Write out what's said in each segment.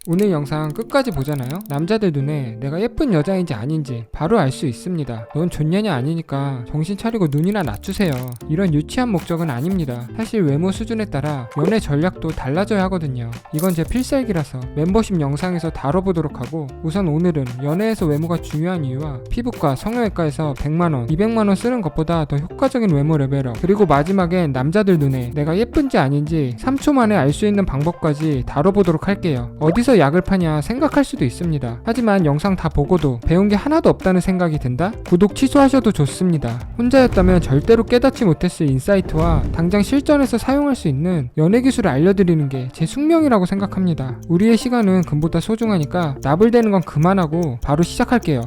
오늘 영상 끝까지 보잖아요. 남자들 눈에 내가 예쁜 여자인지 아닌지 바로 알 수 있습니다. 넌 존냐냐 아니니까 정신 차리고 눈이나 낮추세요. 이런 유치한 목적은 아닙니다. 사실 외모 수준에 따라 연애 전략도 달라져야 하거든요. 이건 제 필살기라서 멤버십 영상에서 다뤄보도록 하고, 우선 오늘은 연애에서 외모가 중요한 이유와 피부과, 성형외과에서 100만원, 200만원 쓰는 것보다 더 효과적인 외모 레벨업, 그리고 마지막엔 남자들 눈에 내가 예쁜지 아닌지 3초 만에 알 수 있는 방법까지 다뤄보도록 할게요. 어디서 약을 파냐 생각할 수도 있습니다. 하지만 영상 다 보고도 배운 게 하나도 없다는 생각이 든다? 구독 취소하셔도 좋습니다. 혼자였다면 절대로 깨닫지 못했을 인사이트와 당장 실전에서 사용할 수 있는 연애 기술을 알려드리는 게 제 숙명이라고 생각합니다. 우리의 시간은 금보다 소중하니까 나불대는 건 그만하고 바로 시작할게요.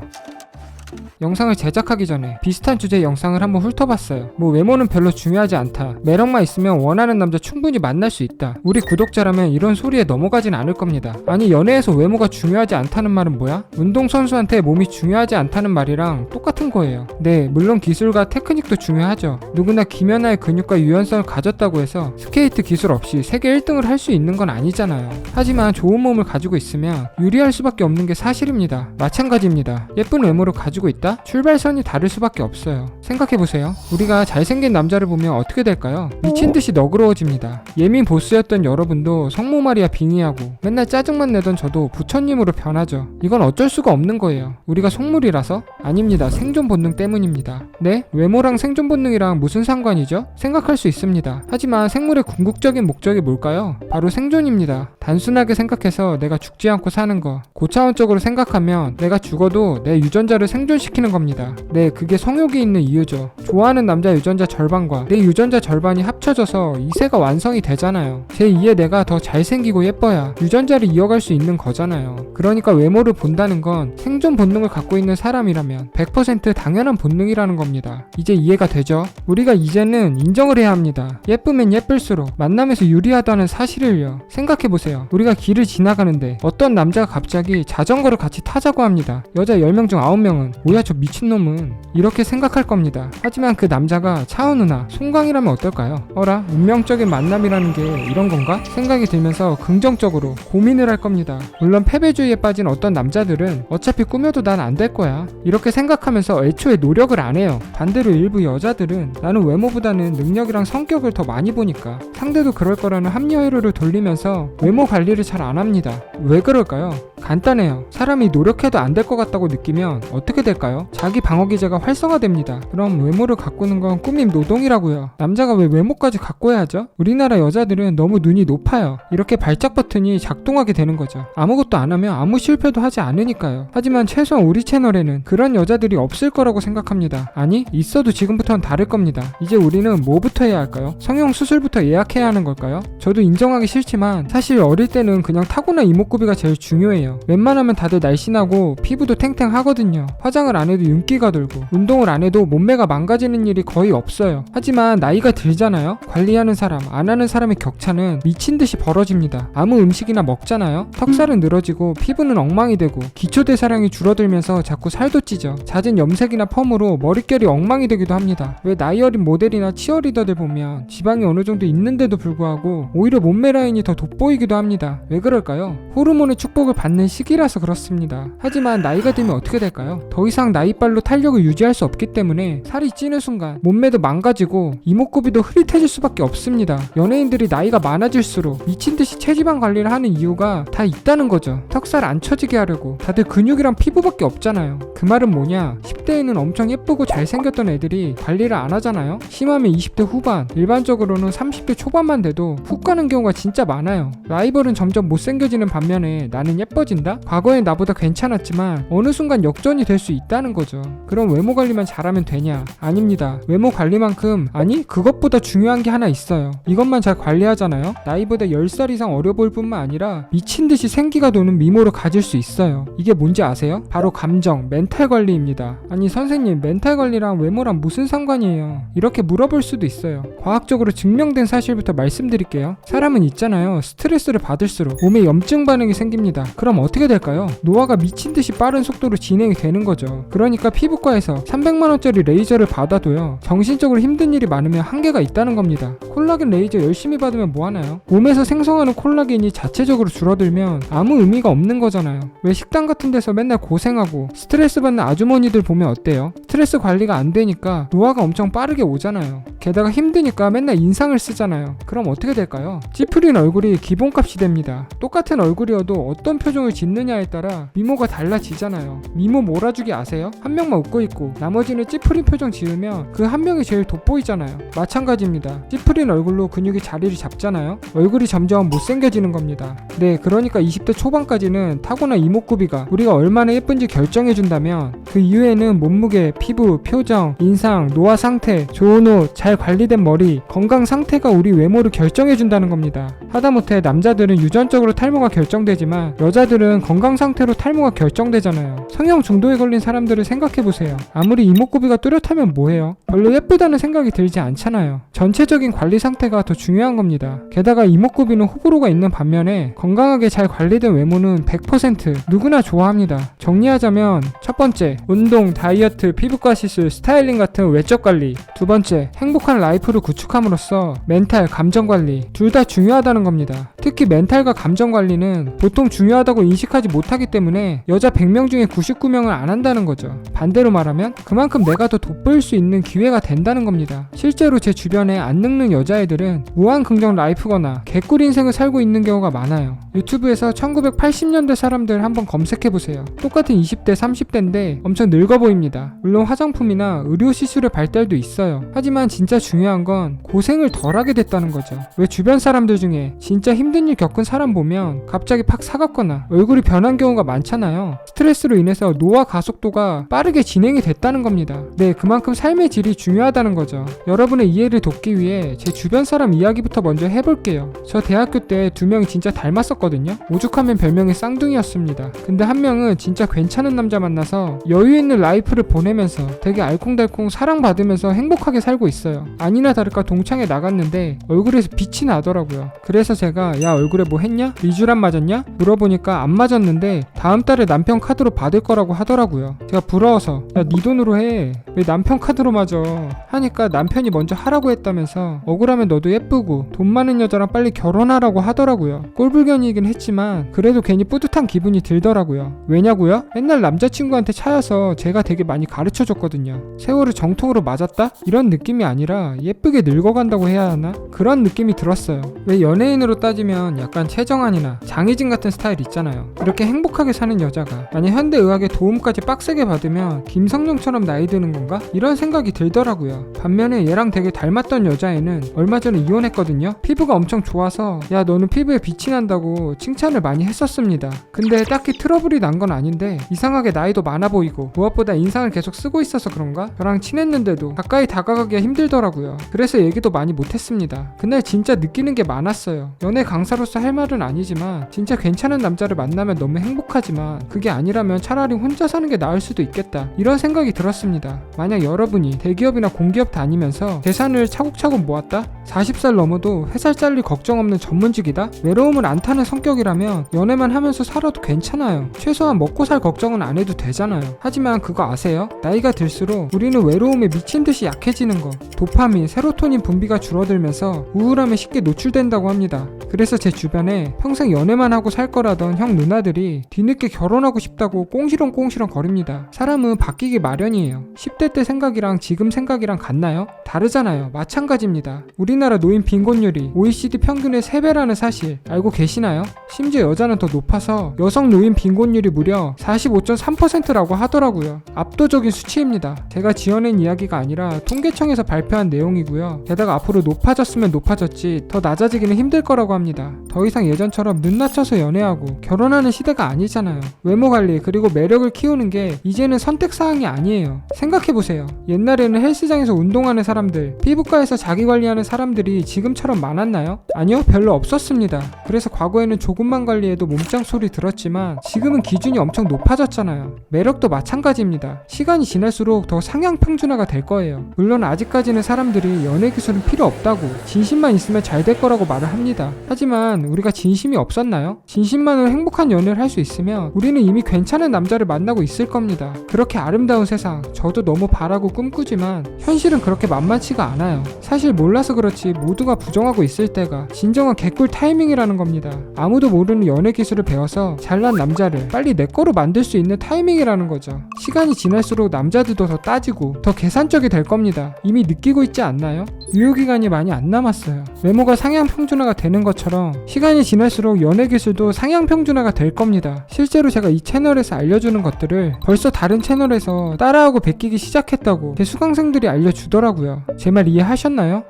영상을 제작하기 전에 비슷한 주제의 영상을 한번 훑어봤어요. 뭐 외모는 별로 중요하지 않다, 매력만 있으면 원하는 남자 충분히 만날 수 있다. 우리 구독자라면 이런 소리에 넘어가진 않을 겁니다. 아니, 연애에서 외모가 중요하지 않다는 말은 뭐야? 운동선수한테 몸이 중요하지 않다는 말이랑 똑같은 거예요. 네, 물론 기술과 테크닉도 중요하죠. 누구나 김연아의 근육과 유연성을 가졌다고 해서 스케이트 기술 없이 세계 1등을 할 수 있는 건 아니잖아요. 하지만 좋은 몸을 가지고 있으면 유리할 수밖에 없는 게 사실입니다. 마찬가지입니다. 예쁜 외모를 가지고 있다? 출발선이 다를 수밖에 없어요. 생각해보세요. 우리가 잘생긴 남자를 보면 어떻게 될까요? 미친듯이 너그러워집니다. 예민 보스였던 여러분도 성모마리아 빙의하고 맨날 짜증만 내던 저도 부처님으로 변하죠. 이건 어쩔 수가 없는 거예요. 우리가 속물이라서? 아닙니다. 생존 본능 때문입니다. 네? 외모랑 생존 본능이랑 무슨 상관이죠? 생각할 수 있습니다. 하지만 생물의 궁극적인 목적이 뭘까요? 바로 생존입니다. 단순하게 생각해서 내가 죽지 않고 사는 거, 고차원적으로 생각하면 내가 죽어도 내 유전자를 생존시키는 겁니다. 네, 그게 성욕이 있는 이유죠. 좋아하는 남자 유전자 절반과 내 유전자 절반이 합쳐져서 이세가 완성이 되잖아요. 제2의 내가 더 잘생기고 예뻐야 유전자를 이어갈 수 있는 거잖아요. 그러니까 외모를 본다는 건 생존 본능을 갖고 있는 사람이라면 100% 당연한 본능이라는 겁니다. 이제 이해가 되죠? 우리가 이제는 인정을 해야 합니다. 예쁘면 예쁠수록 만남에서 유리하다는 사실을요. 생각해보세요. 우리가 길을 지나가는데 어떤 남자가 갑자기 자전거를 같이 타자고 합니다. 여자 10명 중 9명은 뭐야 저 미친놈은, 이렇게 생각할 겁니다. 하지만 그 남자가 차은우 누나, 송강이라면 어떨까요? 어라? 운명적인 만남이라는 게 이런 건가? 생각이 들면서 긍정적으로 고민을 할 겁니다. 물론 패배주의에 빠진 어떤 남자들은 어차피 꾸며도 난 안 될 거야, 이렇게 생각하면서 애초에 노력을 안 해요. 반대로 일부 여자들은 나는 외모보다는 능력이랑 성격을 더 많이 보니까 상대도 그럴 거라는 합리화를 돌리면서 외모 관리를 잘 안 합니다. 왜 그럴까요? 간단해요. 사람이 노력해도 안 될 것 같다고 느끼면 어떻게 될까요? 자기 방어기제가 활성화됩니다. 그럼 외모를 가꾸는 건 꾸밈 노동이라고요. 남자가 왜 외모까지 가꿔야 하죠? 우리나라 여자들은 너무 눈이 높아요. 이렇게 발작 버튼이 작동하게 되는 거죠. 아무것도 안 하면 아무 실패도 하지 않으니까요. 하지만 최소한 우리 채널에는 그런 여자들이 없을 거라고 생각합니다. 아니, 있어도 지금부터는 다를 겁니다. 이제 우리는 뭐부터 해야 할까요? 성형 수술부터 예약해야 하는 걸까요? 저도 인정하기 싫지만 사실 어릴 때는 그냥 타고난 이목구비가 제일 중요해요. 웬만하면 다들 날씬하고 피부도 탱탱하거든요. 화장을 안 해도 윤기가 돌고 운동을 안 해도 몸매가 망가지는 일이 거의 없어요. 하지만 나이가 들잖아요? 관리하는 사람, 안 하는 사람의 격차는 미친듯이 벌어집니다. 아무 음식이나 먹잖아요? 턱살은 늘어지고 피부는 엉망이 되고 기초대사량이 줄어들면서 자꾸 살도 찌죠. 잦은 염색이나 펌으로 머릿결이 엉망이 되기도 합니다. 왜 나이 어린 모델이나 치어리더들 보면 지방이 어느 정도 있는데도 불구하고 오히려 몸매 라인이 더 돋보이기도 합니다. 왜 그럴까요? 호르몬의 축복을 받는 시기라서 그렇습니다. 하지만 나이가 들면 어떻게 될까요? 더 이상 나이빨로 탄력을 유지할 수 없기 때문에 살이 찌는 순간 몸매도 망가지고 이목구비도 흐릿해질 수밖에 없습니다. 연예인들이 나이가 많아질수록 미친듯이 체지방 관리를 하는 이유가 다 있다는 거죠. 턱살 안 처지게 하려고. 다들 근육이랑 피부밖에 없잖아요. 그 말은 뭐냐? 10대에는 엄청 예쁘고 잘생겼던 애들이 관리를 안 하잖아요. 심하면 20대 후반, 일반적으로는 30대 초반만 돼도 훅 가는 경우가 진짜 많아요. 라이벌은 점점 못생겨지는 반면에 나는 예뻐진다? 과거엔 나보다 괜찮았지만 어느 순간 역전이 될 수 있다는 거죠. 그럼 외모 관리만 잘하면 되냐? 아닙니다. 외모 관리만큼, 아니 그것보다 중요한 게 하나 있어요. 이것만 잘 관리하잖아요? 나이보다 10살 이상 어려 보일 뿐만 아니라 미친듯이 생기가 도는 미모를 가질 수 있어요. 이게 뭔지 아세요? 바로 감정, 멘탈 관리입니다. 아니 선생님, 멘탈 관리랑 외모랑 무슨 상관이에요? 이렇게 물어볼 수도 있어요. 과학적으로 증명된 사실부터 말씀드릴게요. 사람은 있잖아요, 스트레스를 받을수록 몸에 염증 반응이 생깁니다. 그럼 그럼 어떻게 될까요? 노화가 미친듯이 빠른 속도로 진행이 되는 거죠. 그러니까 피부과에서 300만원짜리 레이저를 받아도요, 정신적으로 힘든 일이 많으면 한계가 있다는 겁니다. 콜라겐 레이저 열심히 받으면 뭐하나요? 몸에서 생성하는 콜라겐이 자체적으로 줄어들면 아무 의미가 없는 거잖아요. 왜 식당 같은 데서 맨날 고생하고 스트레스 받는 아주머니들 보면 어때요? 스트레스 관리가 안 되니까 노화가 엄청 빠르게 오잖아요. 게다가 힘드니까 맨날 인상을 쓰잖아요. 그럼 어떻게 될까요? 찌푸린 얼굴이 기본값이 됩니다. 똑같은 얼굴이어도 어떤 표정을 짓느냐에 따라 미모가 달라지잖아요. 미모 몰아주기 아세요? 한 명만 웃고 있고 나머지는 찌푸린 표정 지으면 그 한 명이 제일 돋보이잖아요. 마찬가지입니다. 찌푸린 얼굴로 근육이 자리를 잡잖아요. 얼굴이 점점 못생겨지는 겁니다. 네, 그러니까 20대 초반까지는 타고난 이목구비가 우리가 얼마나 예쁜지 결정해준다면 그 이후에는 몸무게, 피부, 표정, 인상, 노화 상태, 좋은 옷, 잘 관리된 머리, 건강 상태가 우리 외모를 결정해준다는 겁니다. 하다못해 남자들은 유전적으로 탈모가 결정되지만 여자들은 건강 상태로 탈모가 결정되잖아요. 성형 중독에 걸린 사람들을 생각해보세요. 아무리 이목구비가 뚜렷하면 뭐해요? 별로 예쁘다는 생각이 들지 않잖아요. 전체적인 관리 상태가 더 중요한 겁니다. 게다가 이목구비는 호불호가 있는 반면에 건강하게 잘 관리된 외모는 100% 누구나 좋아합니다. 정리하자면 첫 번째, 운동, 다이어트, 피부과 시술, 스타일링 같은 외적 관리. 두 번째, 행복한 라이프를 구축함으로써 멘탈, 감정 관리 둘 다 중요하다는 겁니다. 특히 멘탈과 감정 관리는 보통 중요하다고 인식하지 못하기 때문에 여자 100명 중에 99명을 안 한다는 거죠. 반대로 말하면 그만큼 내가 더 돋보일 수 있는 기회가 된다는 겁니다. 실제로 제 주변에 안 늙는 여자애들은 무한 긍정 라이프거나 개꿀 인생을 살고 있는 경우가 많아요. 유튜브에서 1980년대 사람들 한번 검색해보세요. 똑같은 20대, 30대인데 엄청 늙어 보입니다. 물론 화장품이나 의료 시술의 발달도 있어요. 하지만 진짜 중요한 건 고생을 덜 하게 됐다는 거죠. 왜 주변 사람들 중에 진짜 힘든 일 겪은 사람 보면 갑자기 팍 사갑거나 얼굴이 변한 경우가 많잖아요. 스트레스로 인해서 노화 가속도가 빠르게 진행이 됐다는 겁니다. 네, 그만큼 삶의 질이 중요하다는 거죠. 여러분의 이해를 돕기 위해 제 주변 사람 이야기부터 먼저 해볼게요. 저 대학교 때 두 명이 진짜 닮았었거든요. 오죽하면 별명이 쌍둥이였습니다. 근데 한 명은 진짜 괜찮은 남자 만나서 여유 있는 라이프를 보내면서 되게 알콩달콩 사랑받으면서 행복하게 살고 있어요. 아니나 다를까 동창회 나갔는데 얼굴에서 빛이 나더라고요. 그래서 제가 야, 얼굴에 뭐 했냐? 리쥬란 맞았냐? 물어보니까 안 맞았는데 다음 달에 남편 카드로 받을 거라고 하더라고요. 제가 부러워서 야, 네 돈으로 해. 왜 남편 카드로 맞아? 하니까 남편이 먼저 하라고 했다면서 억울하면 너도 예쁘고 돈 많은 여자랑 빨리 결혼하라고 하더라고요. 꼴불견이긴 했지만 그래도 괜히 뿌듯한 기분이 들더라고요. 왜냐고요? 맨날 남자친구한테 차여서 제가 되게 많이 가르쳐줬거든요. 세월을 정통으로 맞았다? 이런 느낌이 아니라 예쁘게 늙어간다고 해야 하나? 그런 느낌이 들었어요. 왜 연예인으로 따지면 약간 최정한이나 장희진 같은 스타일 있잖아요. 이렇게 행복하게 사는 여자가 만약 현대의학의 도움까지 빡세게 받으면 김성령처럼 나이 드는 건가? 이런 생각이 들더라고요. 반면에 얘랑 되게 닮았던 여자애는 얼마 전에 이혼했거든요. 피부가 엄청 좋아서 야, 너는 피부에 빛이 난다고 칭찬을 많이 했었습니다. 근데 딱히 트러블이 난 건 아닌데 이상하게 나이도 많아 보이고 무엇보다 인상을 계속 쓰고 있어서 그런가? 저랑 친했는데도 가까이 다가가기가 힘들더라고요. 그래서 얘기도 많이 못했습니다. 그날 진짜 느끼는 게 많았어요. 연애 강사로서 할 말은 아니지만 진짜 괜찮은 남자를 만나면 너무 행복하지만 그게 아니라면 차라리 혼자 사는 게 나을 수도 있겠다, 이런 생각이 들었습니다. 만약 여러분이 대기업이나 공기업 다니면서 재산을 차곡차곡 모았다? 40살 넘어도 회사 잘릴 걱정 없는 전문직이다? 외로움을 안 타는 성격이라면 연애만 하면서 살아도 괜찮아요. 최소한 먹고 살 걱정은 안 해도 되잖아요. 하지만 그거 아세요? 나이가 들수록 우리는 외로움에 미친 듯이 약해지는 거, 도파민, 세로토닌 분비가 줄어들면서 우울함에 쉽게 노출된다고 합니다. 그래서 제 주변에 평생 연애만 하고 살 거라던 형 누나들이 뒤늦게 결혼하고 싶다고 꽁시렁꽁시렁 거립니다. 사람은 바뀌기 마련이에요. 10대 때 생각이랑 지금 생각이랑 같나요? 다르잖아요. 마찬가지입니다. 우리나라 노인 빈곤율이 OECD 평균의 3배라는 사실 알고 계시나요? 심지어 여자는 더 높아서 여성 노인 빈곤율이 무려 45.3%라고 하더라고요. 압도적인 수치입니다. 제가 지어낸 이야기가 아니라 통계청에서 발표한 내용이고요. 게다가 앞으로 높아졌으면 높아졌지 더 낮아지기는 힘들 거라고 합니다. 더 이상 예전처럼 눈 낮춰서 연애하고 결혼하는 시대가 아니잖아요. 외모 관리 그리고 매력을 키우는 게 이제는 선택사항이 아니에요. 생각해보세요. 옛날에는 헬스장에서 운동하는 사람들, 피부과에서 자기 관리하는 사람들이 지금처럼 많았나요? 아니요, 별로 없었습니다. 그래서 과거에는 조금만 관리해도 몸짱 소리 들었지만 지금은 기준이 엄청 높아졌잖아요. 매력도 마찬가지입니다. 시간이 지날수록 더 상향 평준화가 될 거예요. 물론 아직까지는 사람들이 연애 기술은 필요 없다고, 진심만 있으면 잘 될 거라고 말을 합니다. 하지만 우리가 진심이 없었나요? 진심만으로 행복 행복한 연애를 할 수 있으면 우리는 이미 괜찮은 남자를 만나고 있을 겁니다. 그렇게 아름다운 세상 저도 너무 바라고 꿈꾸지만 현실은 그렇게 만만치가 않아요. 사실 몰라서 그렇지 모두가 부정하고 있을 때가 진정한 개꿀 타이밍이라는 겁니다. 아무도 모르는 연애 기술을 배워서 잘난 남자를 빨리 내 거로 만들 수 있는 타이밍이라는 거죠. 시간이 지날수록 남자들도 더 따지고 더 계산적이 될 겁니다. 이미 느끼고 있지 않나요? 유효기간이 많이 안 남았어요. 외모가 상향 평준화가 되는 것처럼 시간이 지날수록 연애 기술도 상향 평준화가 될 겁니다. 실제로 제가 이 채널에서 알려주는 것들을 벌써 다른 채널에서 따라하고 베끼기 시작했다고 제 수강생들이 알려주더라고요. 제 말 이해하셨나요?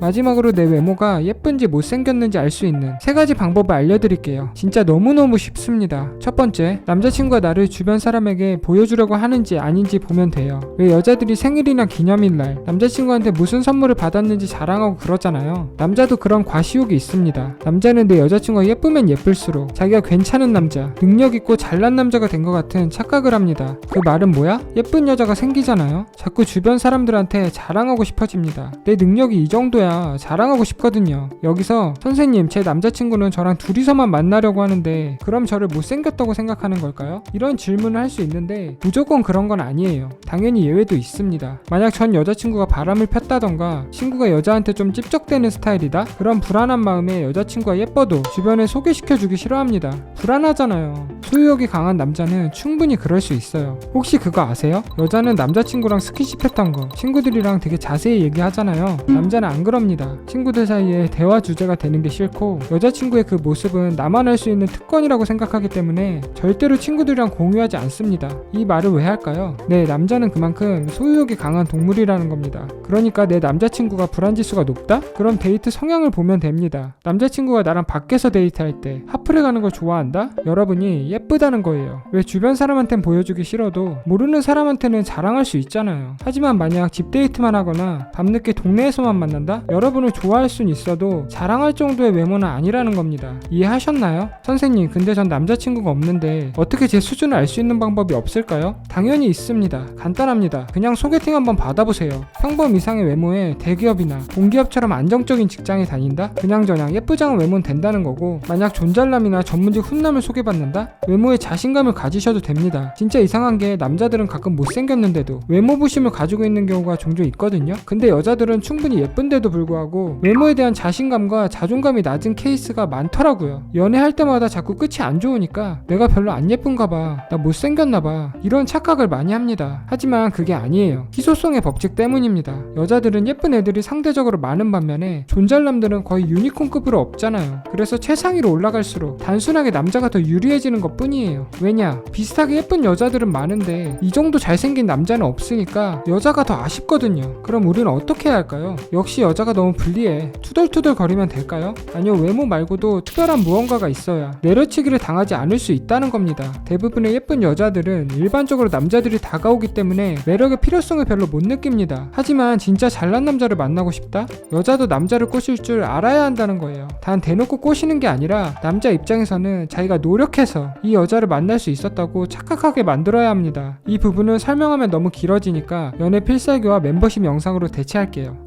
마지막으로 내 외모가 예쁜지 못생겼는지 알 수 있는 3가지 방법을 알려드릴게요. 진짜 너무너무 쉽습니다. 첫 번째, 남자친구가 나를 주변 사람에게 보여주려고 하는지 아닌지 보면 돼요. 왜 여자들이 생일이나 기념일날 남자친구한테 무슨 선물을 받았는지 자랑하고 그러잖아요. 남자도 그런 과시욕이 있습니다. 남자는 내 여자친구가 예쁘면 예쁠수록 자기가 괜찮은 남자, 능력있고 잘난 남자가 된 것 같은 착각을 합니다. 그 말은 뭐야? 예쁜 여자가 생기잖아요. 자꾸 주변 사람들한테 자랑하고 싶어집니다. 내 능력이 이 정도야 자랑하고 싶거든요. 여기서 선생님, 제 남자친구는 저랑 둘이서만 만나려고 하는데 그럼 저를 못생겼다고 생각하는 걸까요? 이런 질문을 할 수 있는데 무조건 그런 건 아니에요. 당연히 예외도 있습니다. 만약 전 여자친구가 바람을 폈다던가 친구가 여자한테 좀 찝쩍대는 스타일이다? 그런 불안한 마음에 여자친구가 예뻐도 주변에 소개시켜주기 싫어합니다. 불안하잖아요. 소유욕이 강한 남자는 충분히 그럴 수 있어요. 혹시 그거 아세요? 여자는 남자친구랑 스킨십 했던 거 친구들이랑 되게 자세히 얘기하잖아요. 남자는 안 그럽니다. 친구들 사이에 대화 주제가 되는 게 싫고 여자친구의 그 모습은 나만 알 수 있는 특권이라고 생각하기 때문에 절대로 친구들이랑 공유하지 않습니다. 이 말을 왜 할까요? 네, 남자는 그만큼 소유욕이 강한 동물이라는 겁니다. 그러니까 내 남자친구가 불안지수가 높다? 그럼 데이트 성향을 보면 됩니다. 남자친구가 나랑 밖에서 데이트할 때 하프를 가는 걸 좋아한다? 여러분이 예쁘다는 거예요. 왜 주변 사람한텐 보여주기 싫어도 모르는 사람한테는 자랑할 수 있잖아요. 하지만 만약 집 데이트만 하거나 밤늦게 동네에서만 만난다? 여러분을 좋아할 순 있어도 자랑할 정도의 외모는 아니라는 겁니다. 이해하셨나요? 선생님, 근데 전 남자친구가 없는데 어떻게 제 수준을 알 수 있는 방법이 없을까요? 당연히 있습니다. 간단합니다. 그냥 소개팅 한번 받아보세요. 평범 이상의 외모에 대기업이나 공기업처럼 안정적인 직장에 다닌다? 그냥저냥 예쁘장한 외모는 된다는 거고, 만약 존잘남이나 전문직 훈남을 소개받는다? 외모에 자신감을 가지셔도 됩니다. 진짜 이상한 게 남자들은 가끔 못생겼는데도 외모 부심을 가지고 있는 경우가 종종 있거든요. 근데 여자들은 충분히 예쁜데도 불구하고 외모에 대한 자신감과 자존감이 낮은 케이스가 많더라고요. 연애할 때마다 자꾸 끝이 안 좋으니까 내가 별로 안 예쁜가 봐, 나 못생겼나 봐, 이런 착각을 많이 합니다. 하지만 그게 아니에요. 희소성의 법칙 때문입니다. 여자들은 예쁜 애들이 상대적으로 많은 반면에 존잘남들은 거의 유니콘급으로 없잖아요. 그래서 최상위로 올라갈수록 단순하게 남자가 더 유리해지는 것 뿐이에요. 왜냐? 비슷하게 예쁜 여자들은 많은데 이 정도 잘생긴 남자는 없으니까 여자가 더 아쉽거든요. 그럼 우리는 어떻게 해야 할까요? 역시 여자가 너무 불리해. 투덜투덜 거리면 될까요? 아니요, 외모 말고도 특별한 무언가가 있어야 내려치기를 당하지 않을 수 있다는 겁니다. 대부분의 예쁜 여자들은 일반적으로 남자들이 다가오기 때문에 매력의 필요성을 별로 못 느낍니다. 하지만 진짜 잘난 남자를 만나고 싶다? 여자도 남자를 꼬실 줄 알아야 한다는 거예요. 단 대놓고 꼬시는 게 아니라 남자 입장에서는 자기가 노력해서 이 여자를 만날 수 있었다고 착각하게 만들어야 합니다. 이 부분은 설명하면 너무 길어지니까 연애 필살기와 멤버십 영상으로 대체할게요.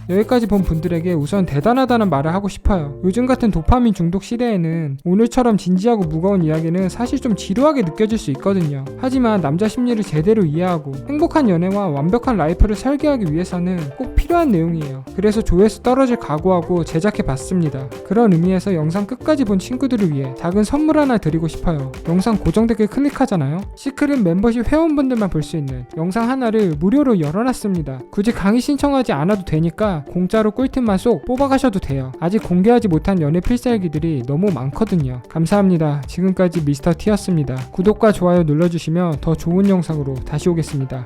여기까지 본 분들에게 우선 대단하다는 말을 하고 싶어요. 요즘 같은 도파민 중독 시대에는 오늘처럼 진지하고 무거운 이야기는 사실 좀 지루하게 느껴질 수 있거든요. 하지만 남자 심리를 제대로 이해하고 행복한 연애와 완벽한 라이프를 살게 하기 위해서는 꼭 필요한 내용이에요. 그래서 조회수 떨어질 각오하고 제작해봤습니다. 그런 의미에서 영상 끝까지 본 친구들을 위해 작은 선물 하나 드리고 싶어요. 영상 고정 댓글 클릭하잖아요. 시크릿 멤버십 회원분들만 볼 수 있는 영상 하나를 무료로 열어놨습니다. 굳이 강의 신청하지 않아도 되니까 공짜로 꿀팁만 쏙 뽑아가셔도 돼요. 아직 공개하지 못한 연애 필살기들이 너무 많거든요. 감사합니다. 지금까지 미스터 T였습니다. 구독과 좋아요 눌러주시면 더 좋은 영상으로 다시 오겠습니다.